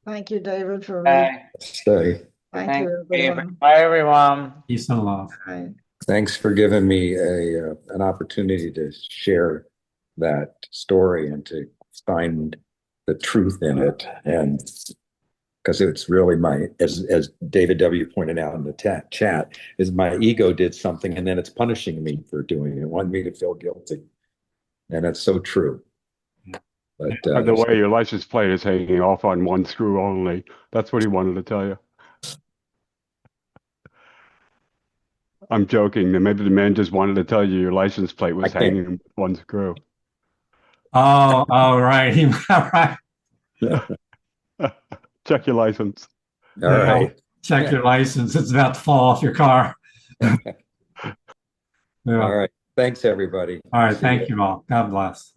E: Thank you, David, for reading.
B: Stay.
E: Thank you, everyone.
G: Bye, everyone.
A: Peace and love.
E: Bye.
B: Thanks for giving me an opportunity to share that story and to find the truth in it. And because it's really as David W. pointed out in the chat, is my ego did something and then it's punishing me for doing it, wanting me to feel guilty. And that's so true. But
H: by the way, your license plate is hanging off on one screw only. That's what he wanted to tell you. I'm joking. Maybe the man just wanted to tell you your license plate was hanging with one screw.
A: Oh, right. Right.
H: Check your license.
B: All right.
A: Check your license. It's about to fall off your car.
B: All right. Thanks, everybody.
A: All right. Thank you all. God bless.